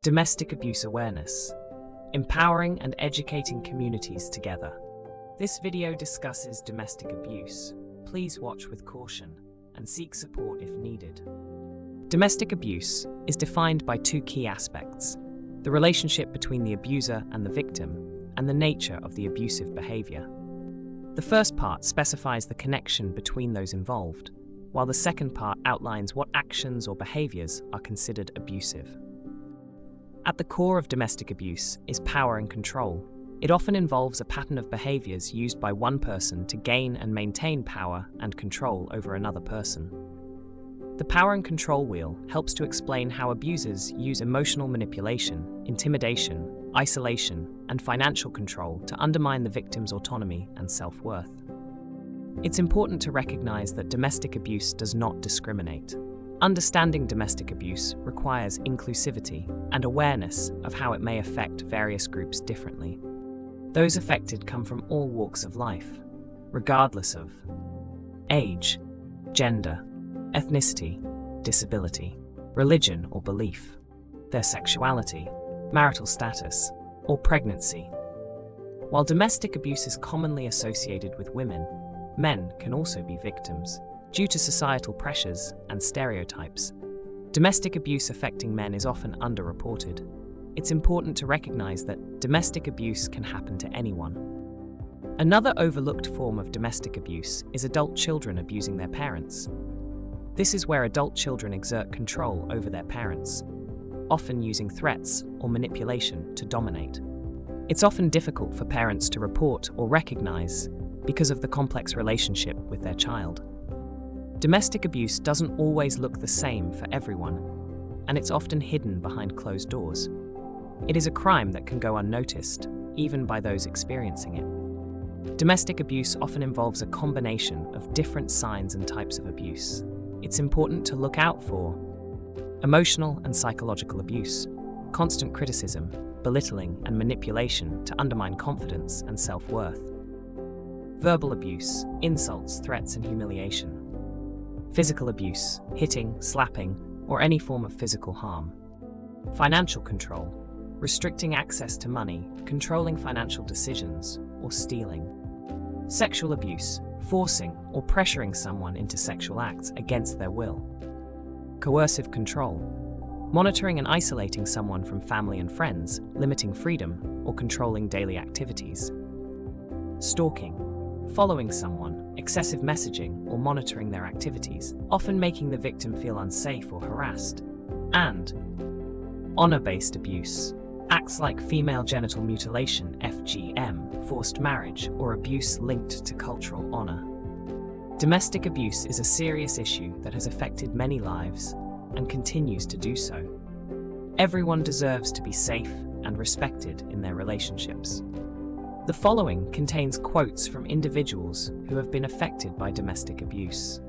Domestic abuse awareness. Empowering and educating communities together. This video discusses domestic abuse. Please watch with caution and seek support if needed. Domestic abuse is defined by two key aspects: the relationship between the abuser and the victim, and the nature of the abusive behavior. The first part specifies the connection between those involved, while the second part outlines what actions or behaviors are considered abusive. At the core of domestic abuse is power and control. It often involves a pattern of behaviors used by one person to gain and maintain power and control over another person. The power and control wheel helps to explain how abusers use emotional manipulation, intimidation, isolation, and financial control to undermine the victim's autonomy and self-worth. It's important to recognize that domestic abuse does not discriminate. Understanding domestic abuse requires inclusivity and awareness of how it may affect various groups differently. Those affected come from all walks of life, regardless of age, gender, ethnicity, disability, religion or belief, their sexuality, marital status, or pregnancy. While domestic abuse is commonly associated with women, men can also be victims. Due to societal pressures and stereotypes, domestic abuse affecting men is often underreported. It's important to recognize that domestic abuse can happen to anyone. Another overlooked form of domestic abuse is adult children abusing their parents. This is where adult children exert control over their parents, often using threats or manipulation to dominate. It's often difficult for parents to report or recognize because of the complex relationship with their child. Domestic abuse doesn't always look the same for everyone, and it's often hidden behind closed doors. It is a crime that can go unnoticed, even by those experiencing it. Domestic abuse often involves a combination of different signs and types of abuse. It's important to look out for emotional and psychological abuse, constant criticism, belittling, and manipulation to undermine confidence and self-worth. Verbal abuse, insults, threats, and humiliation. Physical abuse, hitting, slapping, or any form of physical harm. Financial control, restricting access to money, controlling financial decisions, or stealing. Sexual abuse, forcing or pressuring someone into sexual acts against their will. Coercive control, monitoring and isolating someone from family and friends, limiting freedom, or controlling daily activities. Stalking, following someone, excessive messaging, or monitoring their activities, often making the victim feel unsafe or harassed. And honor-based abuse, acts like female genital mutilation, FGM, forced marriage, or abuse linked to cultural honor. Domestic abuse is a serious issue that has affected many lives and continues to do so. Everyone deserves to be safe and respected in their relationships. The following contains quotes from individuals who have been affected by domestic abuse.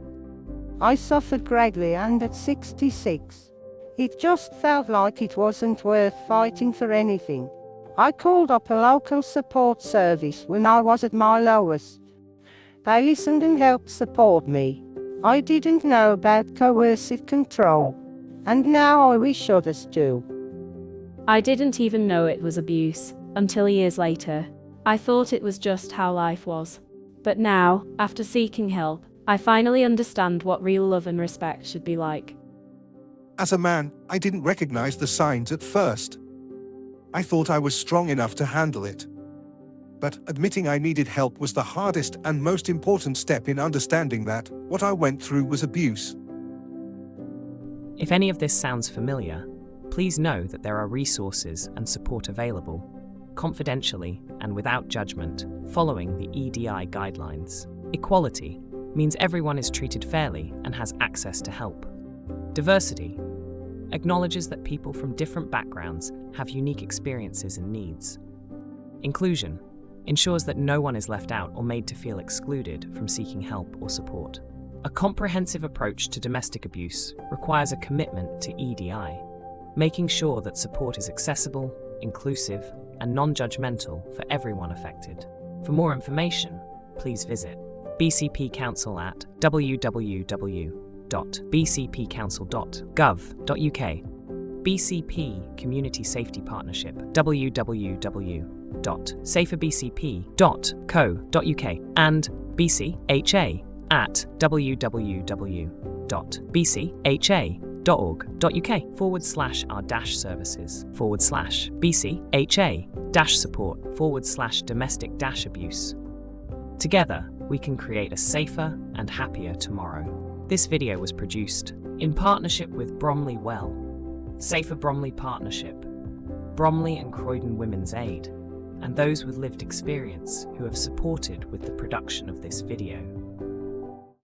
I suffered greatly, and at 66, it just felt like it wasn't worth fighting for anything. I called up a local support service when I was at my lowest. They listened and helped support me. I didn't know about coercive control, and now I wish others do. I didn't even know it was abuse until years later. I thought it was just how life was. But now, after seeking help, I finally understand what real love and respect should be like. As a man, I didn't recognize the signs at first. I thought I was strong enough to handle it. But admitting I needed help was the hardest and most important step in understanding that what I went through was abuse. If any of this sounds familiar, please know that there are resources and support available, confidentially and without judgment, following the EDI guidelines. Equality means everyone is treated fairly and has access to help. Diversity acknowledges that people from different backgrounds have unique experiences and needs. Inclusion ensures that no one is left out or made to feel excluded from seeking help or support. A comprehensive approach to domestic abuse requires a commitment to EDI, making sure that support is accessible, inclusive, and non-judgmental for everyone affected. For more information, please visit BCP Council at www.bcpcouncil.gov.uk. BCP Community Safety Partnership, www.saferbcp.co.uk, and BCHA at www.bcha.org.uk/r-services/BCHA-support/domestic-abuse. Together, we can create a safer and happier tomorrow. This video was produced in partnership with Bromley Safer Bromley Partnership, Bromley and Croydon Women's Aid, and those with lived experience who have supported with the production of this video.